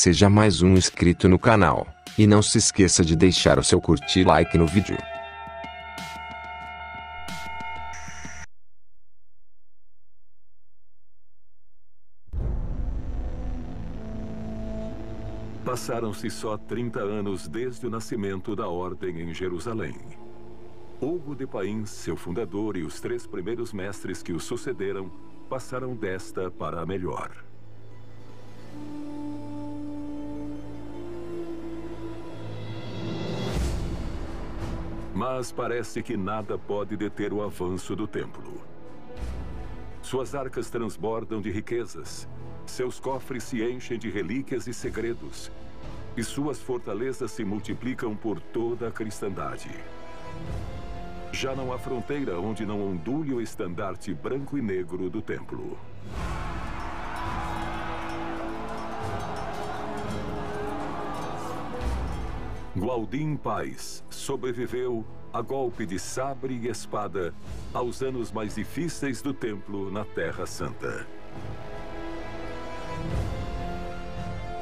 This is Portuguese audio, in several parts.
seja mais um inscrito no canal. E não se esqueça de deixar o seu curtir e like no vídeo. Passaram-se só 30 anos desde o nascimento da Ordem em Jerusalém. Hugo de Pains, seu fundador, e os 3 primeiros mestres que o sucederam, passaram desta para a melhor. Mas parece que nada pode deter o avanço do templo. Suas arcas transbordam de riquezas, seus cofres se enchem de relíquias e segredos, e suas fortalezas se multiplicam por toda a cristandade. Já não há fronteira onde não ondule o estandarte branco e negro do templo. Gualdim Paz sobreviveu a golpe de sabre e espada aos anos mais difíceis do templo na Terra Santa.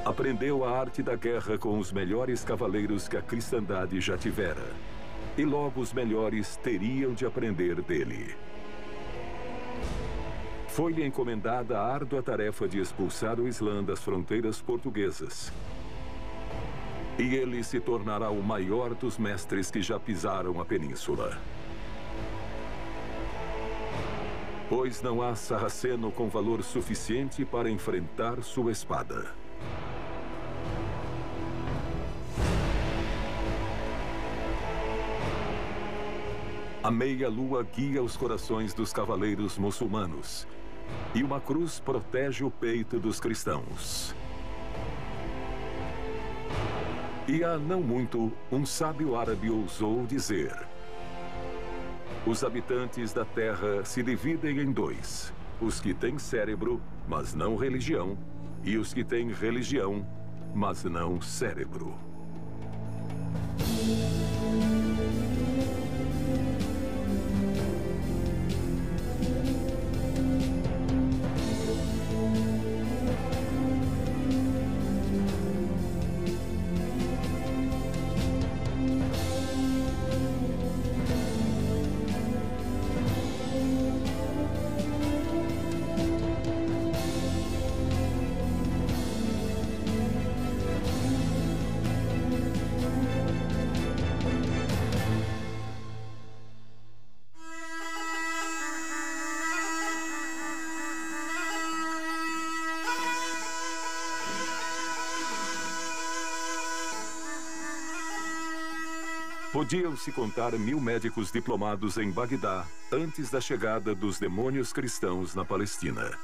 Aprendeu a arte da guerra com os melhores cavaleiros que a cristandade já tivera. E logo os melhores teriam de aprender dele. Foi-lhe encomendada a árdua tarefa de expulsar o Islã das fronteiras portuguesas. E ele se tornará o maior dos mestres que já pisaram a península. Pois não há sarraceno com valor suficiente para enfrentar sua espada. A meia-lua guia os corações dos cavaleiros muçulmanos, e uma cruz protege o peito dos cristãos. E há não muito, um sábio árabe ousou dizer: os habitantes da Terra se dividem em 2, os que têm cérebro, mas não religião, e os que têm religião, mas não cérebro. Podiam-se contar 1000 médicos diplomados em Bagdá antes da chegada dos demônios cristãos na Palestina.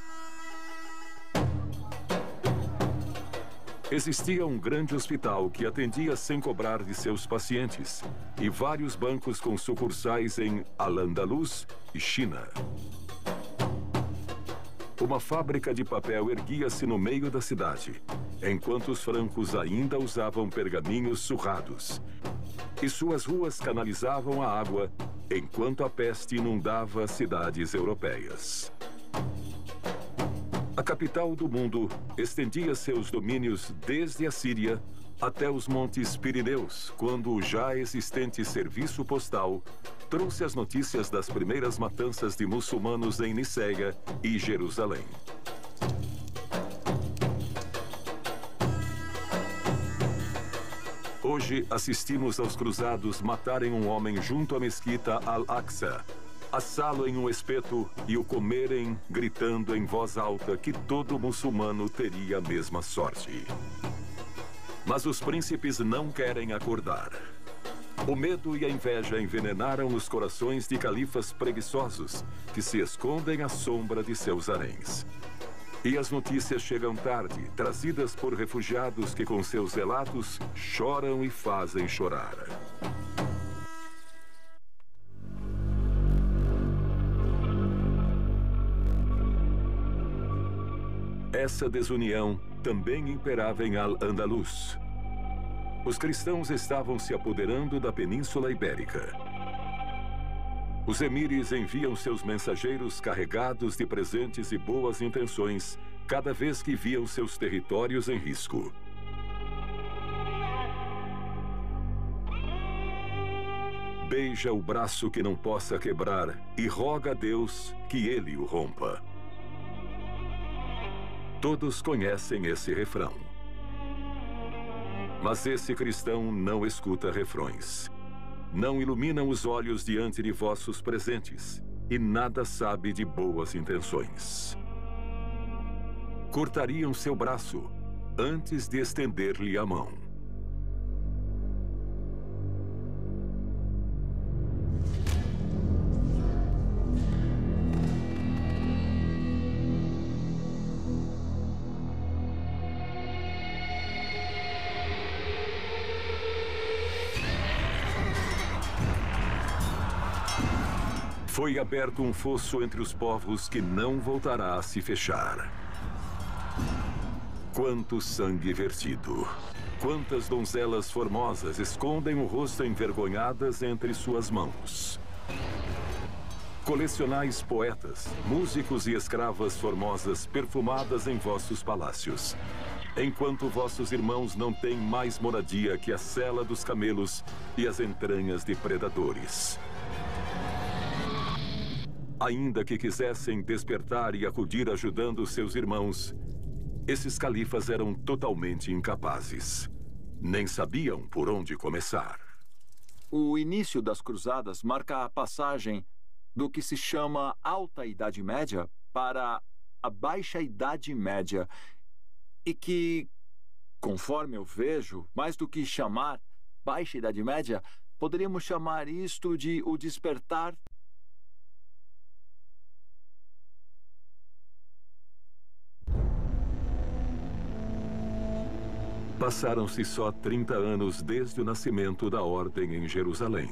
Existia um grande hospital que atendia sem cobrar de seus pacientes e vários bancos com sucursais em Al-Andalus e China. Uma fábrica de papel erguia-se no meio da cidade, enquanto os francos ainda usavam pergaminhos surrados. E suas ruas canalizavam a água, enquanto a peste inundava cidades europeias. A capital do mundo estendia seus domínios desde a Síria até os Montes Pirineus, quando o já existente serviço postal trouxe as notícias das primeiras matanças de muçulmanos em Niceia e Jerusalém. Hoje assistimos aos cruzados matarem um homem junto à mesquita Al-Aqsa, assá-lo em um espeto e o comerem, gritando em voz alta que todo muçulmano teria a mesma sorte. Mas os príncipes não querem acordar. O medo e a inveja envenenaram os corações de califas preguiçosos que se escondem à sombra de seus haréns. E as notícias chegam tarde, trazidas por refugiados que com seus relatos choram e fazem chorar. Essa desunião também imperava em Al-Andalus. Os cristãos estavam se apoderando da Península Ibérica. Os emires enviam seus mensageiros carregados de presentes e boas intenções cada vez que viam seus territórios em risco. beija o braço que não possa quebrar e roga a Deus que ele o rompa. Todos conhecem esse refrão. Mas esse cristão não escuta refrões. Não iluminam os olhos diante de vossos presentes e nada sabe de boas intenções. Cortariam seu braço antes de estender-lhe a mão. Foi aberto um fosso entre os povos que não voltará a se fechar. Quanto sangue vertido! Quantas donzelas formosas escondem o rosto envergonhadas entre suas mãos! Colecionais poetas, músicos e escravas formosas perfumadas em vossos palácios, enquanto vossos irmãos não têm mais moradia que a sela dos camelos e as entranhas de predadores. Ainda que quisessem despertar e acudir ajudando seus irmãos, esses califas eram totalmente incapazes. Nem sabiam por onde começar. O início das cruzadas marca a passagem do que se chama Alta Idade Média para a Baixa Idade Média. E que, conforme eu vejo, mais do que chamar Baixa Idade Média, poderíamos chamar isto de o despertar . Passaram-se só 30 anos desde o nascimento da Ordem em Jerusalém.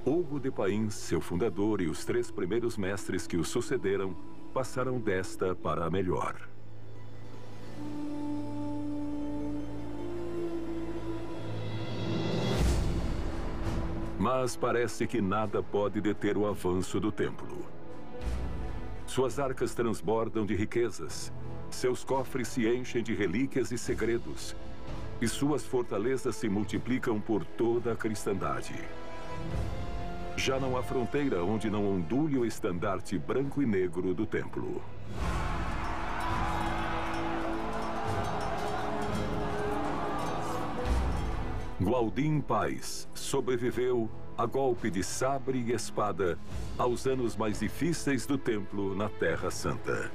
Hugo de Paim, seu fundador, e os 3 primeiros mestres que o sucederam, passaram desta para a melhor. Mas parece que nada pode deter o avanço do templo. Suas arcas transbordam de riquezas. Seus cofres se enchem de relíquias e segredos, e suas fortalezas se multiplicam por toda a cristandade. Já não há fronteira onde não ondule o estandarte branco e negro do templo. Gualdim Paz sobreviveu a golpe de sabre e espada aos anos mais difíceis do templo na Terra Santa.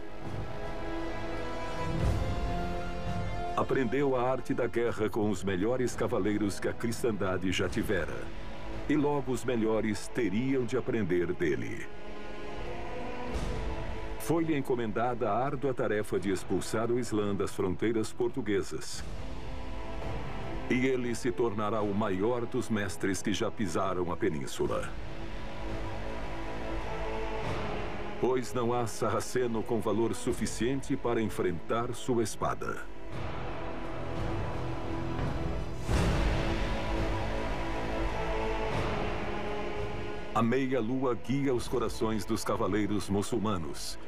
Aprendeu a arte da guerra com os melhores cavaleiros que a cristandade já tivera. E logo os melhores teriam de aprender dele. Foi-lhe encomendada a árdua tarefa de expulsar o Islã das fronteiras portuguesas. E ele se tornará o maior dos mestres que já pisaram a península. Pois não há sarraceno com valor suficiente para enfrentar sua espada. A meia-lua guia os corações dos cavaleiros muçulmanos,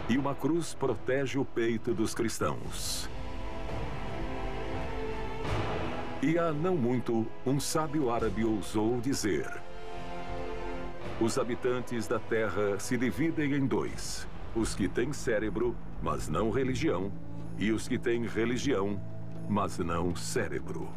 e uma cruz protege o peito dos cristãos. E há não muito, um sábio árabe ousou dizer: os habitantes da Terra se dividem em 2, os que têm cérebro, mas não religião, e os que têm religião, mas não cérebro.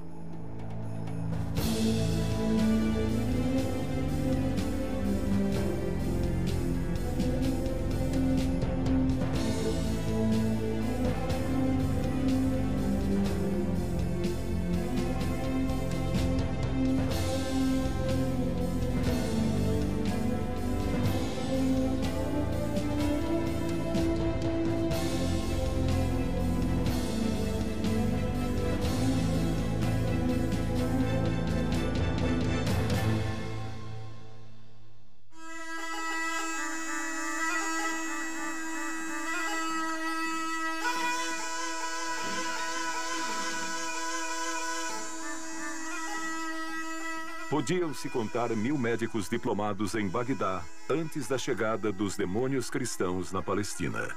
Podiam-se contar 1000 médicos diplomados em Bagdá antes da chegada dos demônios cristãos na Palestina.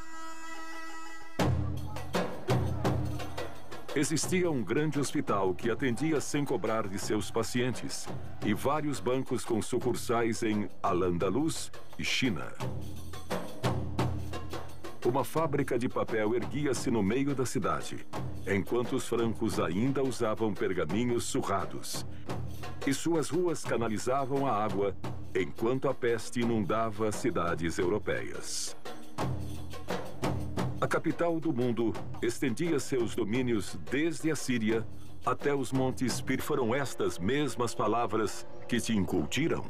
Existia um grande hospital que atendia sem cobrar de seus pacientes e vários bancos com sucursais em Al-Andalus e China. Uma fábrica de papel erguia-se no meio da cidade, enquanto os francos ainda usavam pergaminhos surrados. E suas ruas canalizavam a água, enquanto a peste inundava as cidades europeias. A capital do mundo estendia seus domínios desde a Síria até os montes Pir. Foram estas mesmas palavras que te incultiram?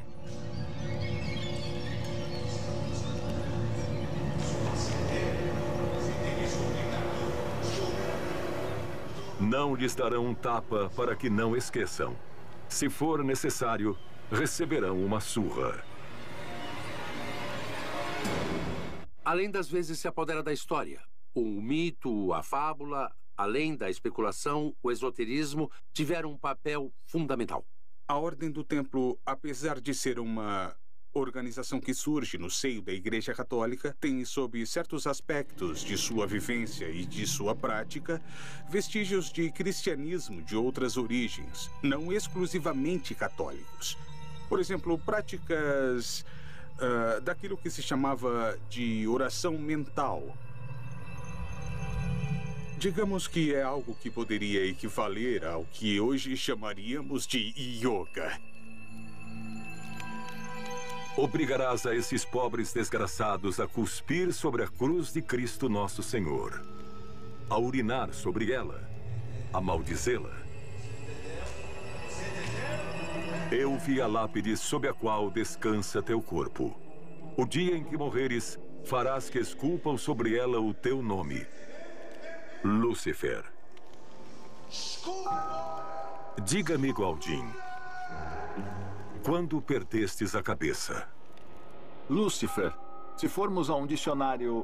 Não lhes darão um tapa para que não esqueçam. Se for necessário, receberão uma surra. A lenda às vezes se apodera da história. O mito, a fábula, a lenda, a especulação, o esoterismo tiveram um papel fundamental. A Ordem do Templo, apesar de ser uma organização que surge no seio da Igreja Católica, tem, sob certos aspectos de sua vivência e de sua prática, vestígios de cristianismo de outras origens, não exclusivamente católicos. Por exemplo, práticas daquilo que se chamava de oração mental. Digamos que é algo que poderia equivaler ao que hoje chamaríamos de yoga. Obrigarás a esses pobres desgraçados a cuspir sobre a cruz de Cristo Nosso Senhor, a urinar sobre ela, a maldizê-la. Eu vi a lápide sob a qual descansa teu corpo. O dia em que morreres, farás que esculpam sobre ela o teu nome, Lúcifer. Diga-me, Gualdin, quando perdestes a cabeça? Lúcifer, se formos a um dicionário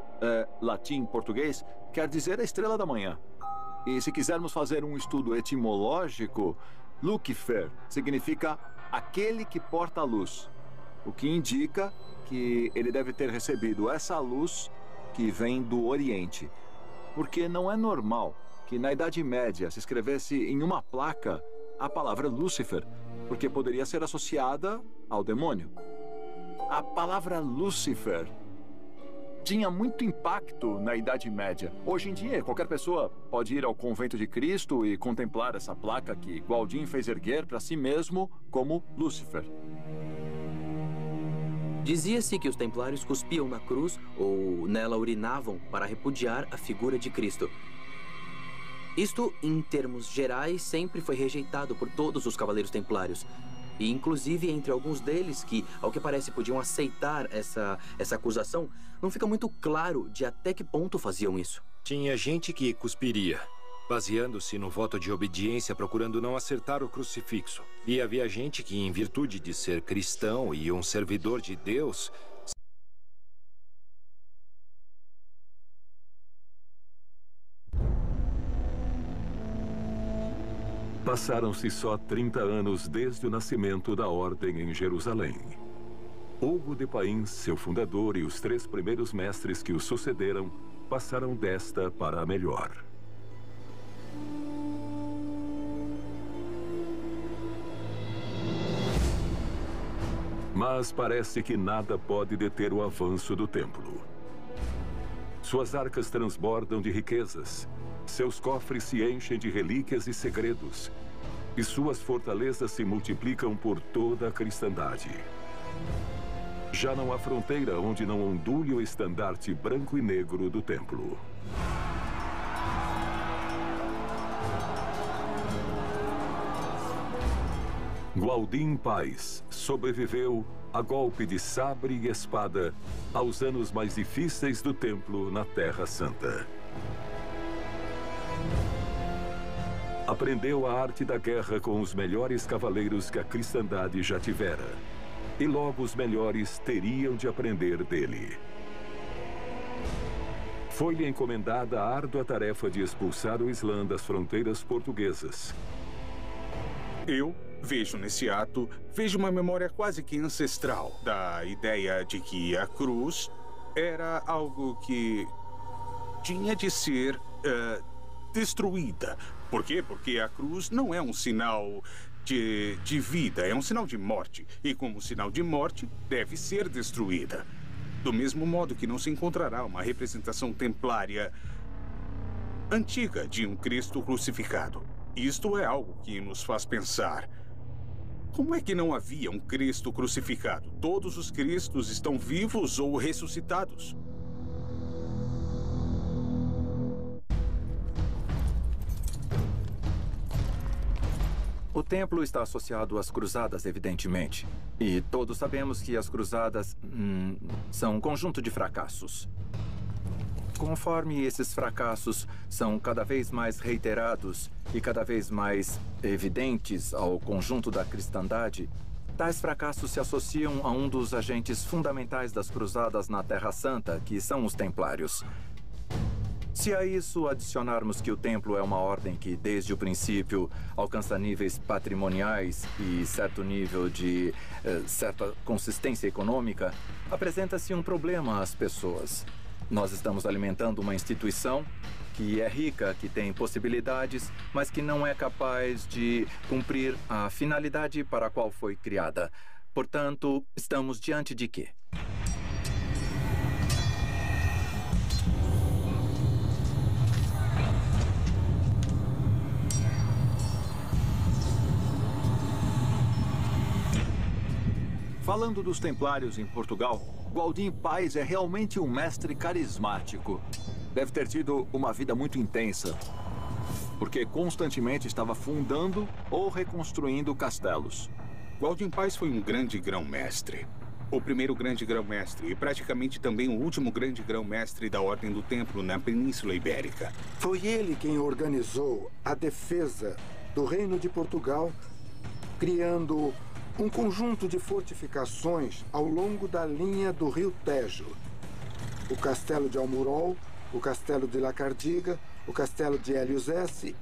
latim-português, quer dizer a estrela da manhã. E se quisermos fazer um estudo etimológico, Lucifer significa aquele que porta a luz, o que indica que ele deve ter recebido essa luz que vem do Oriente. Porque não é normal que na Idade Média se escrevesse em uma placa a palavra Lúcifer, porque poderia ser associada ao demônio. A palavra Lúcifer tinha muito impacto na Idade Média. Hoje em dia, qualquer pessoa pode ir ao Convento de Cristo e contemplar essa placa que Gualdin fez erguer para si mesmo como Lúcifer. Dizia-se que os templários cuspiam na cruz ou nela urinavam para repudiar a figura de Cristo. Isto, em termos gerais, sempre foi rejeitado por todos os cavaleiros templários. E inclusive entre alguns deles que, ao que parece, podiam aceitar essa acusação, não fica muito claro de até que ponto faziam isso. Tinha gente que cuspiria, baseando-se no voto de obediência, procurando não acertar o crucifixo. E havia gente que, em virtude de ser cristão e um servidor de Deus, passaram-se só 30 anos desde o nascimento da Ordem em Jerusalém. Hugo de Pains, seu fundador, e os 3 primeiros mestres que o sucederam passaram desta para a melhor. Mas parece que nada pode deter o avanço do templo. Suas arcas transbordam de riquezas, seus cofres se enchem de relíquias e segredos, e suas fortalezas se multiplicam por toda a cristandade. Já não há fronteira onde não ondule o estandarte branco e negro do templo. Gualdin Paz sobreviveu a golpe de sabre e espada aos anos mais difíceis do templo na Terra Santa. Aprendeu a arte da guerra com os melhores cavaleiros que a cristandade já tivera. E logo os melhores teriam de aprender dele. Foi-lhe encomendada a árdua tarefa de expulsar o Islã das fronteiras portuguesas. Eu vejo nesse ato, uma memória quase que ancestral da ideia de que a cruz era algo que tinha de ser destruída Por quê? Porque a cruz não é um sinal de vida, é um sinal de morte. E como sinal de morte, deve ser destruída. Do mesmo modo que não se encontrará uma representação templária antiga de um Cristo crucificado. Isto é algo que nos faz pensar. Como é que não havia um Cristo crucificado? Todos os Cristos estão vivos ou ressuscitados. O templo está associado às cruzadas, evidentemente. E todos sabemos que as cruzadas são um conjunto de fracassos. Conforme esses fracassos são cada vez mais reiterados e cada vez mais evidentes ao conjunto da cristandade, tais fracassos se associam a um dos agentes fundamentais das cruzadas na Terra Santa, que são os templários. Se a isso adicionarmos que o templo é uma ordem que, desde o princípio, alcança níveis patrimoniais e certo nível de certa consistência econômica, apresenta-se um problema às pessoas. Nós estamos alimentando uma instituição que é rica, que tem possibilidades, mas que não é capaz de cumprir a finalidade para a qual foi criada. Portanto, estamos diante de quê? Falando dos templários em Portugal, Gualdin Paz é realmente um mestre carismático. Deve ter tido uma vida muito intensa, porque constantemente estava fundando ou reconstruindo castelos. Gualdin Paz foi um grande grão-mestre. O primeiro grande grão-mestre e praticamente também o último grande grão-mestre da Ordem do Templo na Península Ibérica. Foi ele quem organizou a defesa do Reino de Portugal, criando um conjunto de fortificações ao longo da linha do Rio Tejo. O Castelo de Almurol, o Castelo de Lacardiga, o Castelo de Hélios S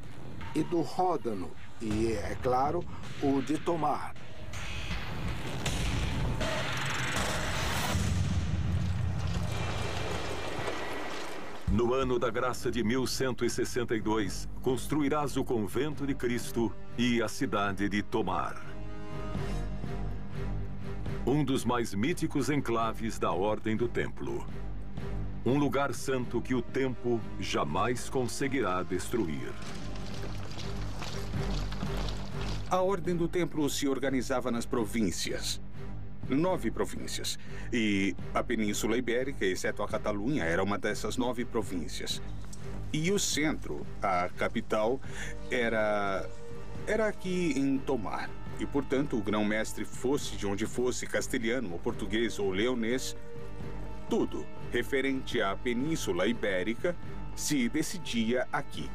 e do Ródano, e, é claro, o de Tomar. No ano da graça de 1162, construirás o Convento de Cristo e a cidade de Tomar. Um dos mais míticos enclaves da Ordem do Templo. Um lugar santo que o tempo jamais conseguirá destruir. A Ordem do Templo se organizava nas províncias. 9 províncias. E a Península Ibérica, exceto a Catalunha, era uma dessas 9 províncias. E o centro, a capital, era aqui em Tomar. E, portanto, o grão-mestre fosse de onde fosse, castelhano, ou português, ou leonês, tudo referente à Península Ibérica se decidia aqui.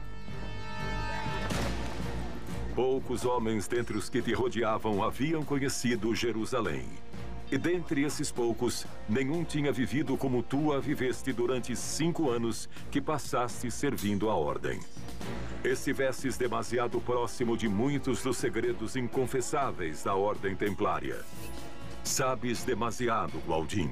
Poucos homens dentre os que te rodeavam haviam conhecido Jerusalém. E dentre esses poucos, nenhum tinha vivido como tu a viveste durante 5 anos que passaste servindo a Ordem. Estivesses demasiado próximo de muitos dos segredos inconfessáveis da Ordem Templária. Sabes demasiado, Gualdin.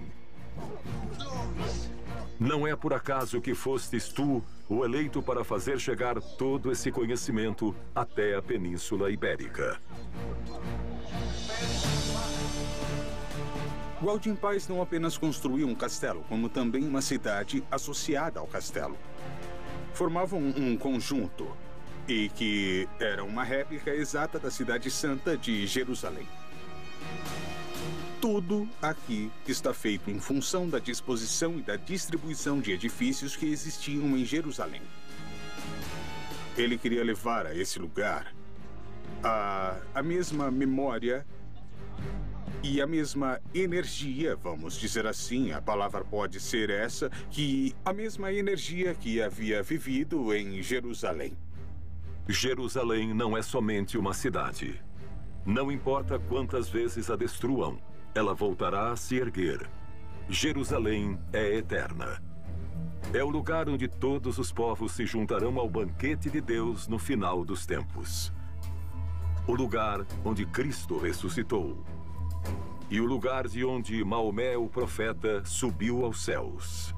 Não é por acaso que fostes tu o eleito para fazer chegar todo esse conhecimento até a Península Ibérica. Gualdin Paz não apenas construiu um castelo, como também uma cidade associada ao castelo. Formavam um conjunto, e que era uma réplica exata da cidade santa de Jerusalém. Tudo aqui está feito em função da disposição e da distribuição de edifícios que existiam em Jerusalém. Ele queria levar a esse lugar a mesma memória e a mesma energia, vamos dizer assim, a palavra pode ser essa, que a mesma energia que havia vivido em Jerusalém. Jerusalém não é somente uma cidade. Não importa quantas vezes a destruam, ela voltará a se erguer. Jerusalém é eterna. É o lugar onde todos os povos se juntarão ao banquete de Deus no final dos tempos. O lugar onde Cristo ressuscitou. E o lugar de onde Maomé, o profeta, subiu aos céus.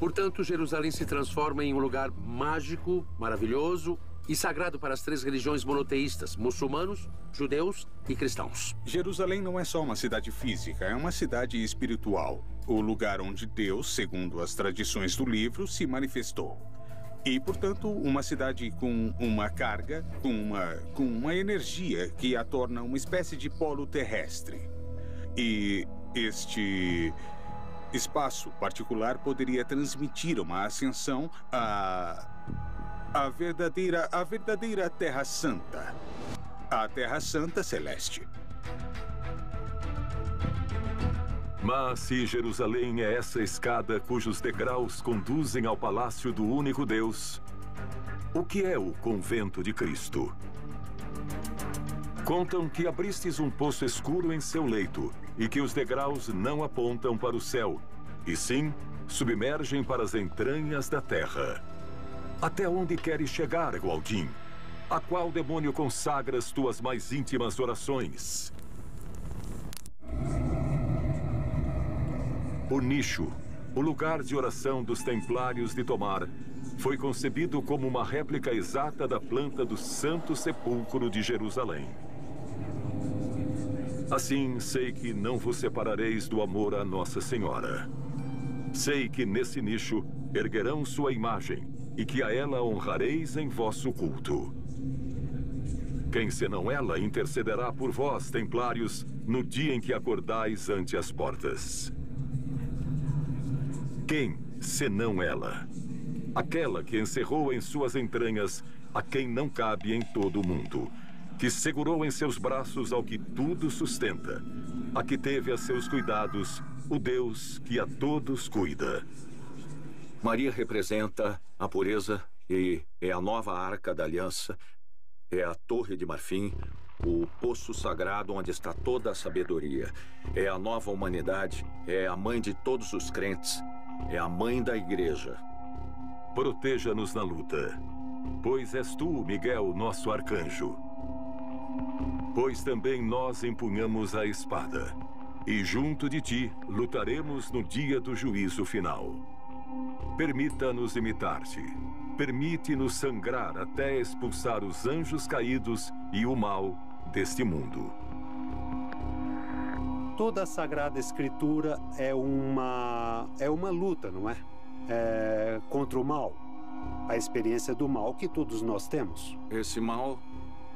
Portanto, Jerusalém se transforma em um lugar mágico, maravilhoso e sagrado para as 3 religiões monoteístas, muçulmanos, judeus e cristãos. Jerusalém não é só uma cidade física, é uma cidade espiritual. O lugar onde Deus, segundo as tradições do livro, se manifestou. E, portanto, uma cidade com uma carga, com uma energia que a torna uma espécie de polo terrestre. E este espaço particular poderia transmitir uma ascensão à verdadeira Terra Santa. A Terra Santa Celeste. Mas se Jerusalém é essa escada cujos degraus conduzem ao palácio do único Deus, o que é o convento de Cristo? Contam que abristes um poço escuro em seu leito e que os degraus não apontam para o céu, e sim submergem para as entranhas da terra. Até onde queres chegar, Gualdin? A qual demônio consagras tuas mais íntimas orações? O nicho, o lugar de oração dos Templários de Tomar, foi concebido como uma réplica exata da planta do Santo Sepulcro de Jerusalém. Assim, sei que não vos separareis do amor a Nossa Senhora. Sei que nesse nicho erguerão sua imagem e que a ela honrareis em vosso culto. Quem senão ela intercederá por vós, Templários, no dia em que acordais ante as portas? Quem senão ela? Aquela que encerrou em suas entranhas a quem não cabe em todo o mundo, que segurou em seus braços ao que tudo sustenta, a que teve a seus cuidados o Deus que a todos cuida. Maria representa a pureza e é a nova arca da aliança, é a torre de marfim, o poço sagrado onde está toda a sabedoria. É a nova humanidade, é a mãe de todos os crentes, é a mãe da igreja. Proteja-nos na luta, pois és tu, Miguel, nosso arcanjo. Pois também nós empunhamos a espada, e junto de ti lutaremos no dia do juízo final. Permita-nos imitar-te. Permite-nos sangrar até expulsar os anjos caídos e o mal deste mundo. Toda a Sagrada Escritura é uma luta, não é? Contra o mal. A experiência do mal que todos nós temos. Esse mal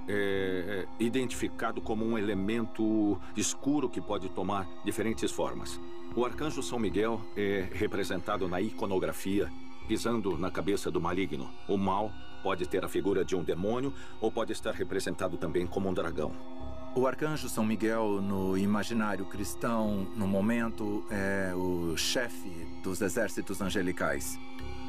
é identificado como um elemento escuro que pode tomar diferentes formas. O arcanjo São Miguel é representado na iconografia, pisando na cabeça do maligno. O mal pode ter a figura de um demônio ou pode estar representado também como um dragão. O arcanjo São Miguel, no imaginário cristão, no momento, é o chefe dos exércitos angelicais.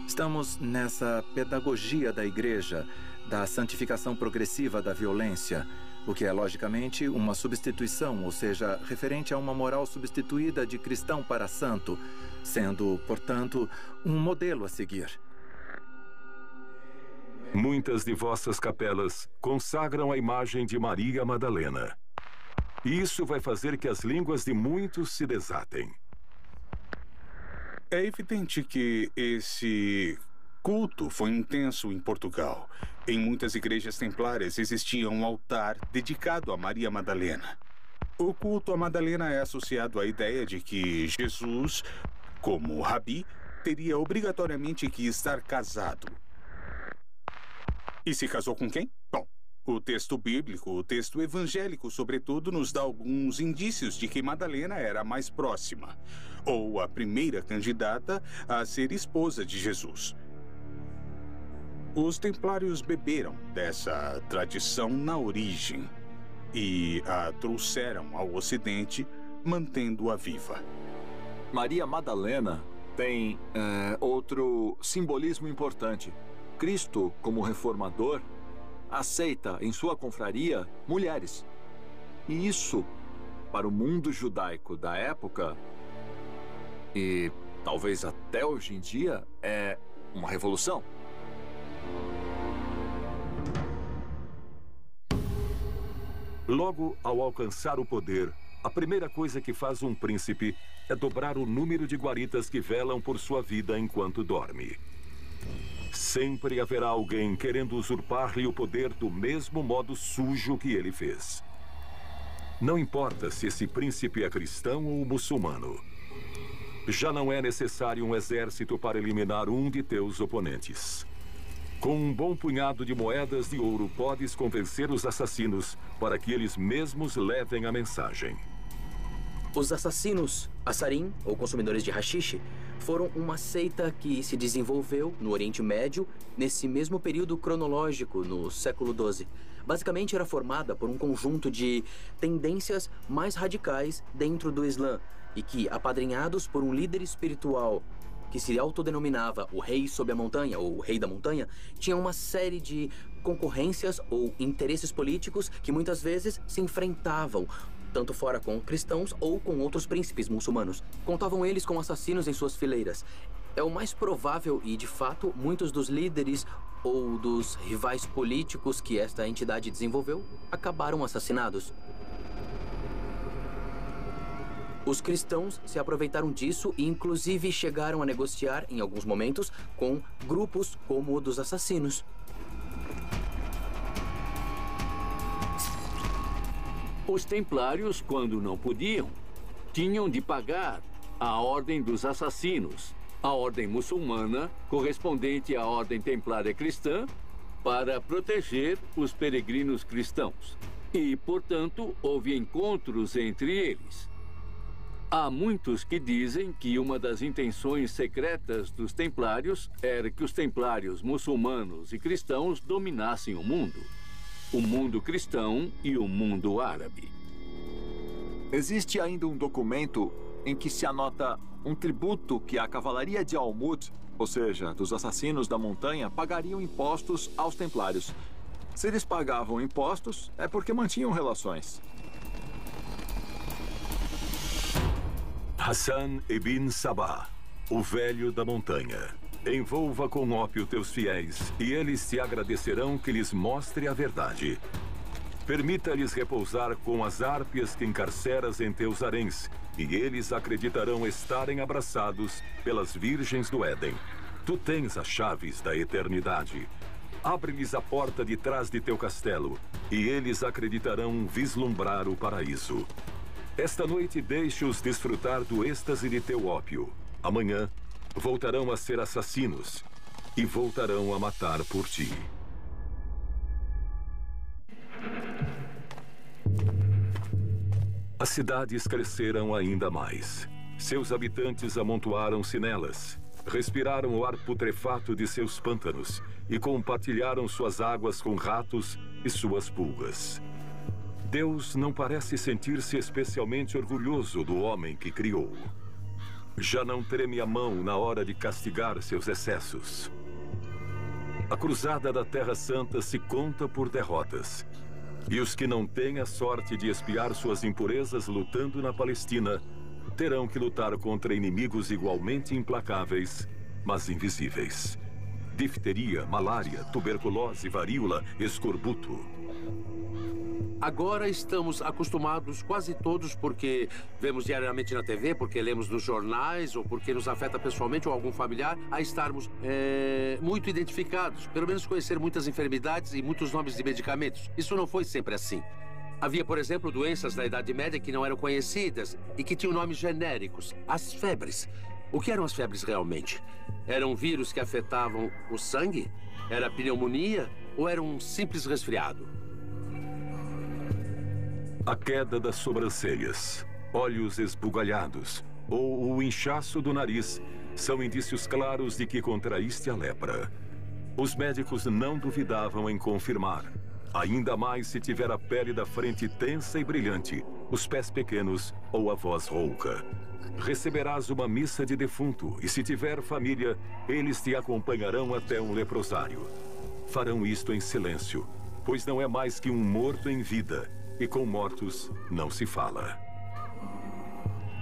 Estamos nessa pedagogia da igreja, da santificação progressiva da violência, o que é, logicamente, uma substituição, ou seja, referente a uma moral substituída de cristão para santo, sendo, portanto, um modelo a seguir. Muitas de vossas capelas consagram a imagem de Maria Madalena. E isso vai fazer que as línguas de muitos se desatem. É evidente que esse culto foi intenso em Portugal. Em muitas igrejas templárias existia um altar dedicado a Maria Madalena. O culto a Madalena é associado à ideia de que Jesus, como rabi, teria obrigatoriamente que estar casado. E se casou com quem? Bom, o texto bíblico, o texto evangélico, sobretudo, nos dá alguns indícios de que Madalena era a mais próxima, ou a primeira candidata a ser esposa de Jesus. Os templários beberam dessa tradição na origem e a trouxeram ao Ocidente, mantendo-a viva. Maria Madalena tem outro simbolismo importante. Cristo, como reformador, aceita em sua confraria mulheres. E isso, para o mundo judaico da época, e talvez até hoje em dia, é uma revolução. Logo, ao alcançar o poder, A primeira coisa que faz um príncipe é dobrar o número de guaritas que velam por sua vida enquanto dorme. Sempre haverá alguém querendo usurpar-lhe o poder do mesmo modo sujo que ele fez. Não importa se esse príncipe é cristão ou muçulmano. Já não é necessário um exército para eliminar um de teus oponentes. Com um bom punhado de moedas de ouro, podes convencer os assassinos para que eles mesmos levem a mensagem. Os assassinos Assarim, ou consumidores de haxixe, foram uma seita que se desenvolveu no Oriente Médio nesse mesmo período cronológico, no século XII. Basicamente era formada por um conjunto de tendências mais radicais dentro do Islã e que, apadrinhados por um líder espiritual que se autodenominava o Rei sob a Montanha, ou o Rei da Montanha, tinha uma série de concorrências ou interesses políticos que muitas vezes se enfrentavam, tanto fora com cristãos ou com outros príncipes muçulmanos. Contavam eles com assassinos em suas fileiras. É o mais provável e, de fato, muitos dos líderes ou dos rivais políticos que esta entidade desenvolveu acabaram assassinados. Os cristãos se aproveitaram disso e, inclusive, chegaram a negociar, em alguns momentos, com grupos como o dos assassinos. Os templários, quando não podiam, tinham de pagar a Ordem dos Assassinos, a ordem muçulmana, correspondente à Ordem Templária Cristã, para proteger os peregrinos cristãos. E, portanto, houve encontros entre eles. Há muitos que dizem que uma das intenções secretas dos templários era que os templários muçulmanos e cristãos dominassem o mundo cristão e o mundo árabe. Existe ainda um documento em que se anota um tributo que a cavalaria de Almud, ou seja, dos assassinos da montanha, pagariam impostos aos templários. Se eles pagavam impostos, é porque mantinham relações. Hassan ibn Sabah, o velho da montanha. Envolva com ópio teus fiéis, e eles te agradecerão que lhes mostre a verdade. Permita-lhes repousar com as árpias que encarceras em teus haréns, e eles acreditarão estarem abraçados pelas virgens do Éden. Tu tens as chaves da eternidade. Abre-lhes a porta de trás de teu castelo, e eles acreditarão vislumbrar o paraíso. Esta noite deixe-os desfrutar do êxtase de teu ópio. Amanhã voltarão a ser assassinos e voltarão a matar por ti. As cidades cresceram ainda mais. Seus habitantes amontoaram-se nelas, respiraram o ar putrefato de seus pântanos e compartilharam suas águas com ratos e suas pulgas. Deus não parece sentir-se especialmente orgulhoso do homem que criou. Já não treme a mão na hora de castigar seus excessos. A cruzada da Terra Santa se conta por derrotas. E os que não têm a sorte de expiar suas impurezas lutando na Palestina terão que lutar contra inimigos igualmente implacáveis, mas invisíveis. Difteria, malária, tuberculose, varíola, escorbuto. Agora estamos acostumados quase todos porque vemos diariamente na TV, porque lemos nos jornais ou porque nos afeta pessoalmente ou algum familiar a estarmos muito identificados, pelo menos conhecer muitas enfermidades e muitos nomes de medicamentos. Isso não foi sempre assim. Havia, por exemplo, doenças da Idade Média que não eram conhecidas e que tinham nomes genéricos. As febres. O que eram as febres realmente? Eram vírus que afetavam o sangue? Era pneumonia ou era um simples resfriado? A queda das sobrancelhas, olhos esbugalhados ou o inchaço do nariz são indícios claros de que contraíste a lepra. Os médicos não duvidavam em confirmar, ainda mais se tiver a pele da frente tensa e brilhante, os pés pequenos ou a voz rouca. Receberás uma missa de defunto e, se tiver família, eles te acompanharão até um leprosário. Farão isto em silêncio, pois não é mais que um morto em vida. E com mortos não se fala.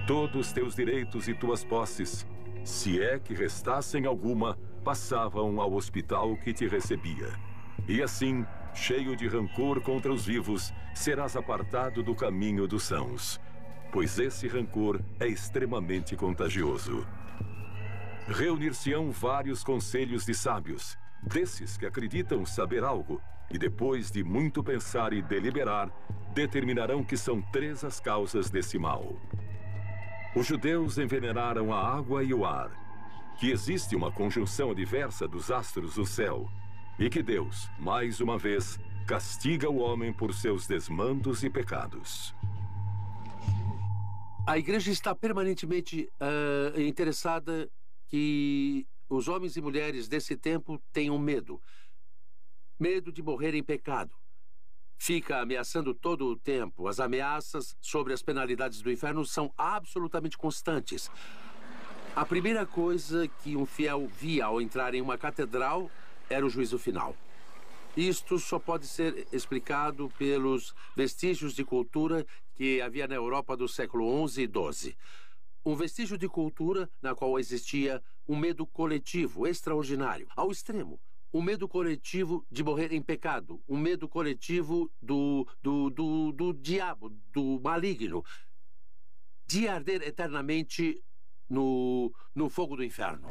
Todos teus direitos e tuas posses, se é que restassem alguma, passavam ao hospital que te recebia. E assim, cheio de rancor contra os vivos, serás apartado do caminho dos sãos. pois esse rancor é extremamente contagioso. Reunir-se-ão vários conselhos de sábios, desses que acreditam saber algo, e depois de muito pensar e deliberar, determinarão que são 3 as causas desse mal. Os judeus envenenaram a água e o ar, que existe uma conjunção adversa dos astros do céu, e que Deus, mais uma vez, castiga o homem por seus desmandos e pecados. A igreja está permanentemente interessada que os homens e mulheres desse tempo tenham medo. Medo de morrer em pecado. Fica ameaçando todo o tempo. As ameaças sobre as penalidades do inferno são absolutamente constantes. A primeira coisa que um fiel via ao entrar em uma catedral era o juízo final. Isto só pode ser explicado pelos vestígios de cultura que havia na Europa do século XI e XII. Um vestígio de cultura na qual existia um medo coletivo extraordinário, ao extremo. Um medo coletivo de morrer em pecado. Um medo coletivo do diabo, do maligno. De arder eternamente no fogo do inferno.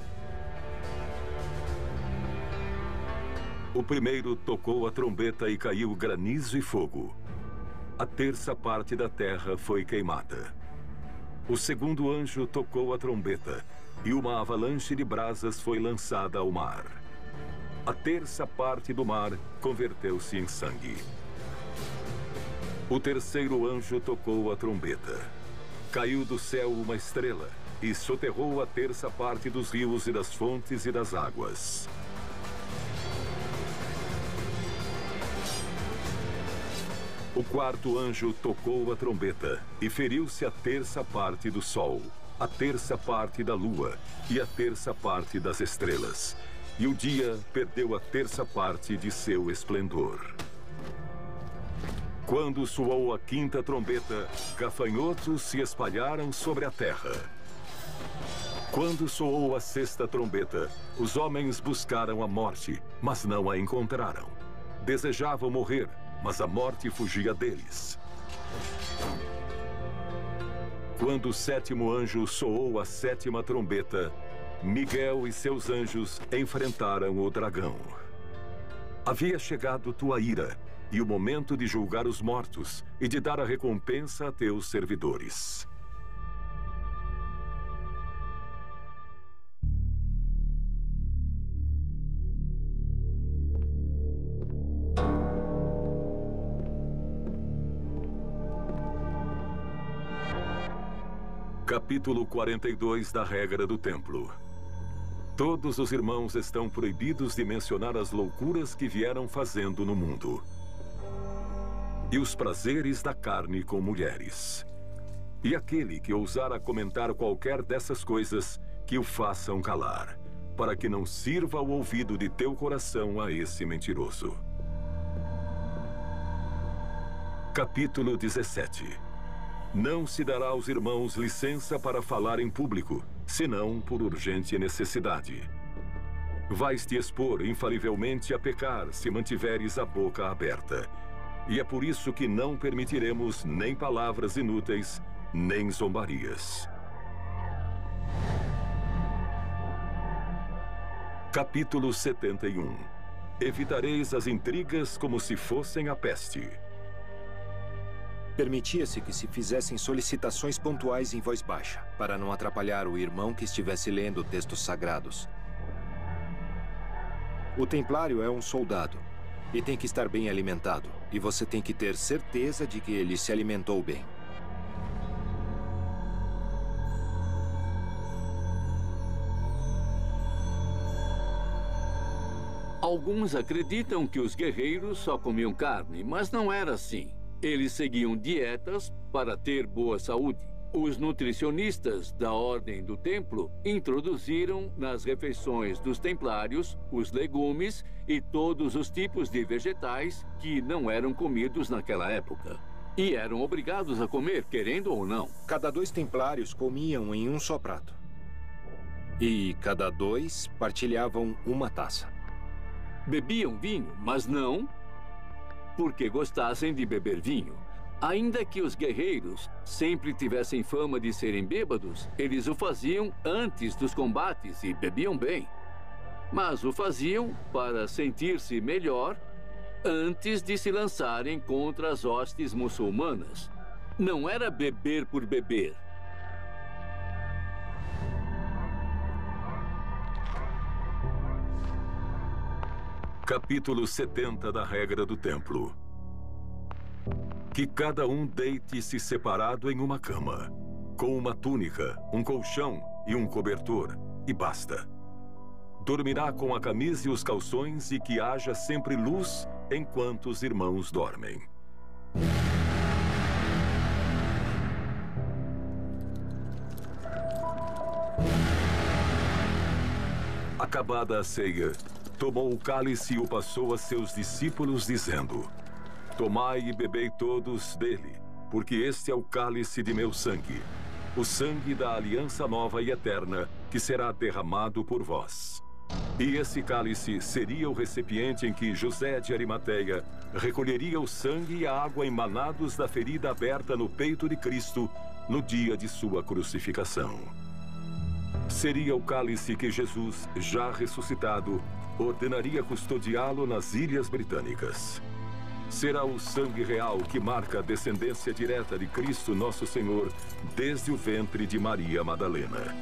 O primeiro tocou a trombeta e caiu granizo e fogo. A 3ª parte da terra foi queimada. O segundo anjo tocou a trombeta e uma avalanche de brasas foi lançada ao mar. A 3ª parte do mar converteu-se em sangue. O terceiro anjo tocou a trombeta. Caiu do céu uma estrela e soterrou a 3ª parte dos rios e das fontes e das águas. O quarto anjo tocou a trombeta e feriu-se a 3ª parte do sol, a 3ª parte da lua e a 3ª parte das estrelas. E o dia perdeu a 3ª parte de seu esplendor. Quando soou a 5ª trombeta, gafanhotos se espalharam sobre a terra. Quando soou a 6ª trombeta, os homens buscaram a morte, mas não a encontraram. Desejavam morrer, mas a morte fugia deles. Quando o 7º anjo soou a 7ª trombeta, Miguel e seus anjos enfrentaram o dragão. Havia chegado tua ira e o momento de julgar os mortos e de dar a recompensa a teus servidores. Capítulo 42 da regra do templo. Todos os irmãos estão proibidos de mencionar as loucuras que vieram fazendo no mundo. E os prazeres da carne com mulheres. E aquele que ousar a comentar qualquer dessas coisas, que o façam calar, para que não sirva o ouvido de teu coração a esse mentiroso. Capítulo 17. Não se dará aos irmãos licença para falar em público, senão por urgente necessidade. Vais te expor infalivelmente a pecar se mantiveres a boca aberta. E é por isso que não permitiremos nem palavras inúteis, nem zombarias. Capítulo 71. Evitareis as intrigas como se fossem a peste. Permitia-se que se fizessem solicitações pontuais em voz baixa, para não atrapalhar o irmão que estivesse lendo textos sagrados. O templário é um soldado e tem que estar bem alimentado, e você tem que ter certeza de que ele se alimentou bem. Alguns acreditam que os guerreiros só comiam carne, mas não era assim. Eles seguiam dietas para ter boa saúde. Os nutricionistas da Ordem do Templo introduziram nas refeições dos templários os legumes e todos os tipos de vegetais que não eram comidos naquela época. E eram obrigados a comer, querendo ou não. Cada 2 templários comiam em um só prato. E cada 2 partilhavam uma taça. Bebiam vinho, mas não porque gostassem de beber vinho. Ainda que os guerreiros sempre tivessem fama de serem bêbados, eles o faziam antes dos combates e bebiam bem. Mas o faziam para sentir-se melhor antes de se lançarem contra as hostes muçulmanas. Não era beber por beber. Capítulo 70 da regra do templo. Que cada um deite-se separado em uma cama, com uma túnica, um colchão e um cobertor, e basta. Dormirá com a camisa e os calções, e que haja sempre luz enquanto os irmãos dormem. Acabada a ceia, tomou o cálice e o passou a seus discípulos, dizendo: Tomai e bebei todos dele, porque este é o cálice de meu sangue, o sangue da aliança nova e eterna, que será derramado por vós. E esse cálice seria o recipiente em que José de Arimateia recolheria o sangue e a água emanados da ferida aberta no peito de Cristo no dia de sua crucificação. Seria o cálice que Jesus, já ressuscitado, ordenaria custodiá-lo nas Ilhas Britânicas. Será o sangue real que marca a descendência direta de Cristo Nosso Senhor desde o ventre de Maria Madalena.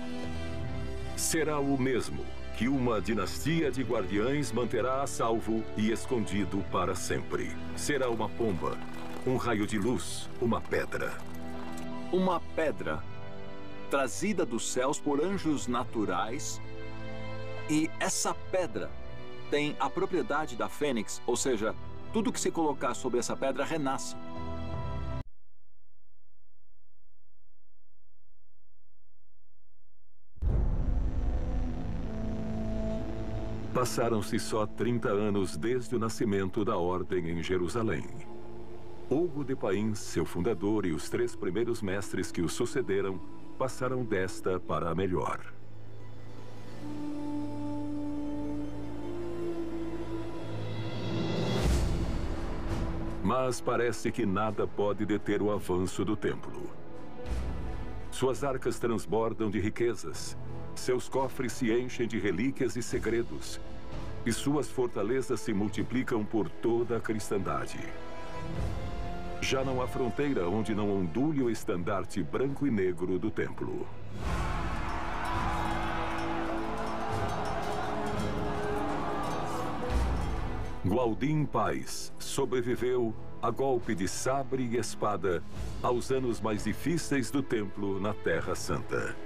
Será o mesmo que uma dinastia de guardiães manterá a salvo e escondido para sempre. Será uma pomba, um raio de luz, uma pedra. Uma pedra trazida dos céus por anjos naturais. E essa pedra tem a propriedade da fênix, ou seja, tudo que se colocar sobre essa pedra renasce. Passaram-se só 30 anos desde o nascimento da ordem em Jerusalém. Hugo de Paim, seu fundador, e os 3 primeiros mestres que o sucederam passaram desta para a melhor. Mas parece que nada pode deter o avanço do templo. Suas arcas transbordam de riquezas, seus cofres se enchem de relíquias e segredos, e suas fortalezas se multiplicam por toda a cristandade. Já não há fronteira onde não ondule o estandarte branco e negro do templo. Gualdim Paz sobreviveu a golpe de sabre e espada aos anos mais difíceis do templo na Terra Santa.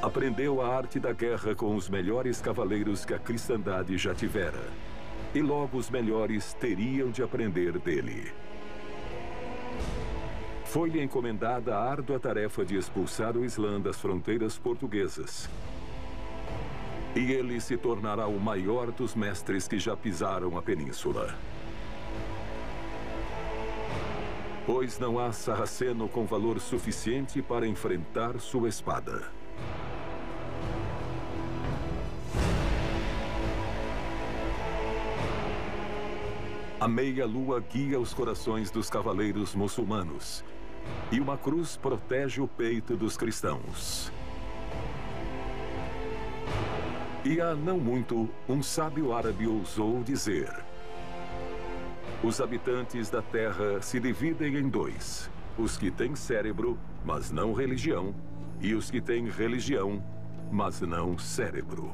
Aprendeu a arte da guerra com os melhores cavaleiros que a cristandade já tivera. E logo os melhores teriam de aprender dele. Foi-lhe encomendada a árdua tarefa de expulsar o Islã das fronteiras portuguesas. E ele se tornará o maior dos mestres que já pisaram a península. Pois não há sarraceno com valor suficiente para enfrentar sua espada. A meia-lua guia os corações dos cavaleiros muçulmanos, e uma cruz protege o peito dos cristãos. E há não muito, um sábio árabe ousou dizer: os habitantes da Terra se dividem em 2, os que têm cérebro, mas não religião, e os que têm religião, mas não cérebro.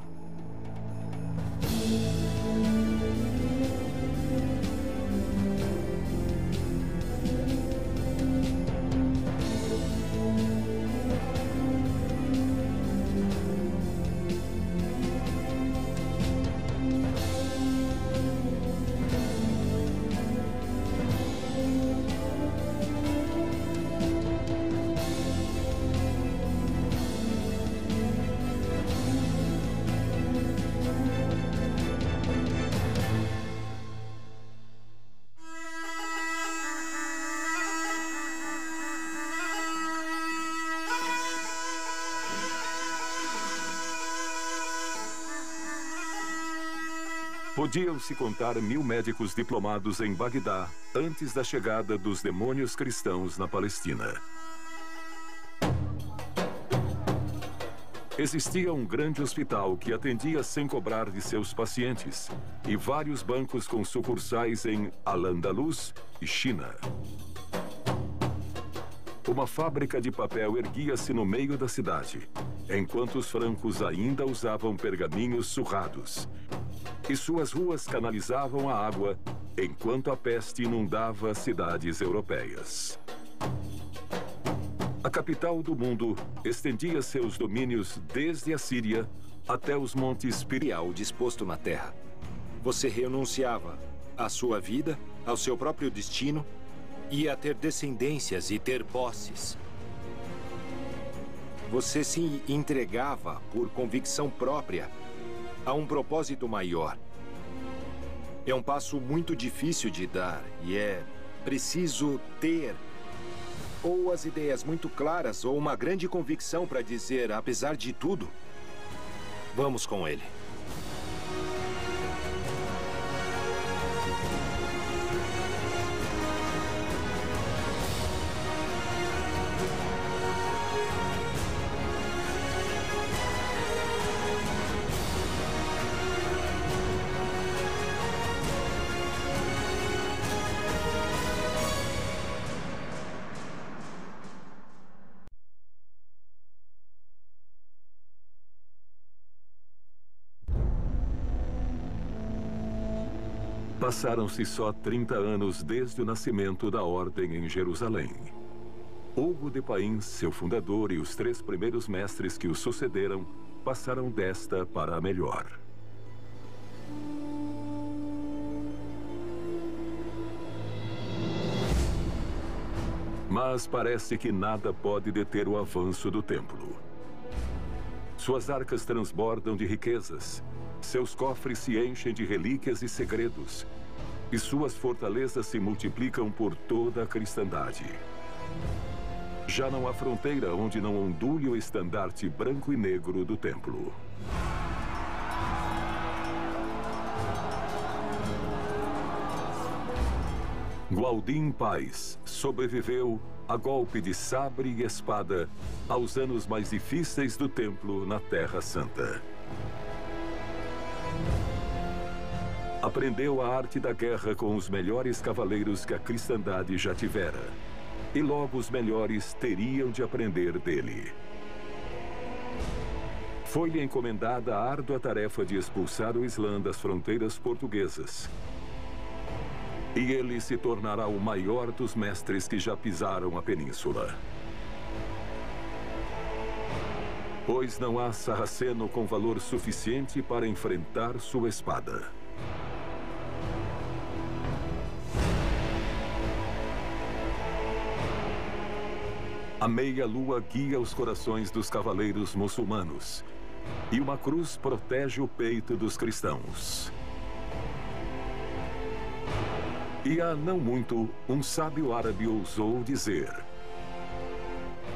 Podiam-se contar 1000 médicos diplomados em Bagdá antes da chegada dos demônios cristãos na Palestina. Existia um grande hospital que atendia sem cobrar de seus pacientes e vários bancos com sucursais em Al-Andalus e China. Uma fábrica de papel erguia-se no meio da cidade, enquanto os francos ainda usavam pergaminhos surrados. E suas ruas canalizavam a água, enquanto a peste inundava as cidades europeias. A capital do mundo estendia seus domínios desde a Síria até os montes Pirial disposto na terra. Você renunciava à sua vida, ao seu próprio destino, e a ter descendências e ter posses. Você se entregava por convicção própria a um propósito maior. É um passo muito difícil de dar e é preciso ter ou as ideias muito claras ou uma grande convicção para dizer, apesar de tudo, vamos com ele. Passaram-se só 30 anos desde o nascimento da Ordem em Jerusalém. Hugo de Pains, seu fundador, e os 3 primeiros mestres que o sucederam passaram desta para a melhor. Mas parece que nada pode deter o avanço do templo. Suas arcas transbordam de riquezas, seus cofres se enchem de relíquias e segredos, e suas fortalezas se multiplicam por toda a cristandade. Já não há fronteira onde não ondule o estandarte branco e negro do templo. Gualdim Paz sobreviveu a golpe de sabre e espada aos anos mais difíceis do templo na Terra Santa. Aprendeu a arte da guerra com os melhores cavaleiros que a cristandade já tivera. E logo os melhores teriam de aprender dele. Foi-lhe encomendada a árdua tarefa de expulsar o Islã das fronteiras portuguesas. E ele se tornará o maior dos mestres que já pisaram a península. Pois não há sarraceno com valor suficiente para enfrentar sua espada. A meia-lua guia os corações dos cavaleiros muçulmanos, e uma cruz protege o peito dos cristãos. E há não muito, um sábio árabe ousou dizer: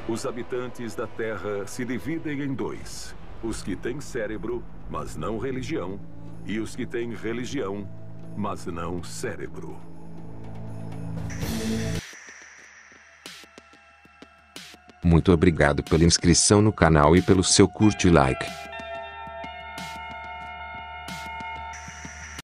os habitantes da Terra se dividem em 2, os que têm cérebro, mas não religião, e os que têm religião, mas não cérebro. Muito obrigado pela inscrição no canal e pelo seu curte e like.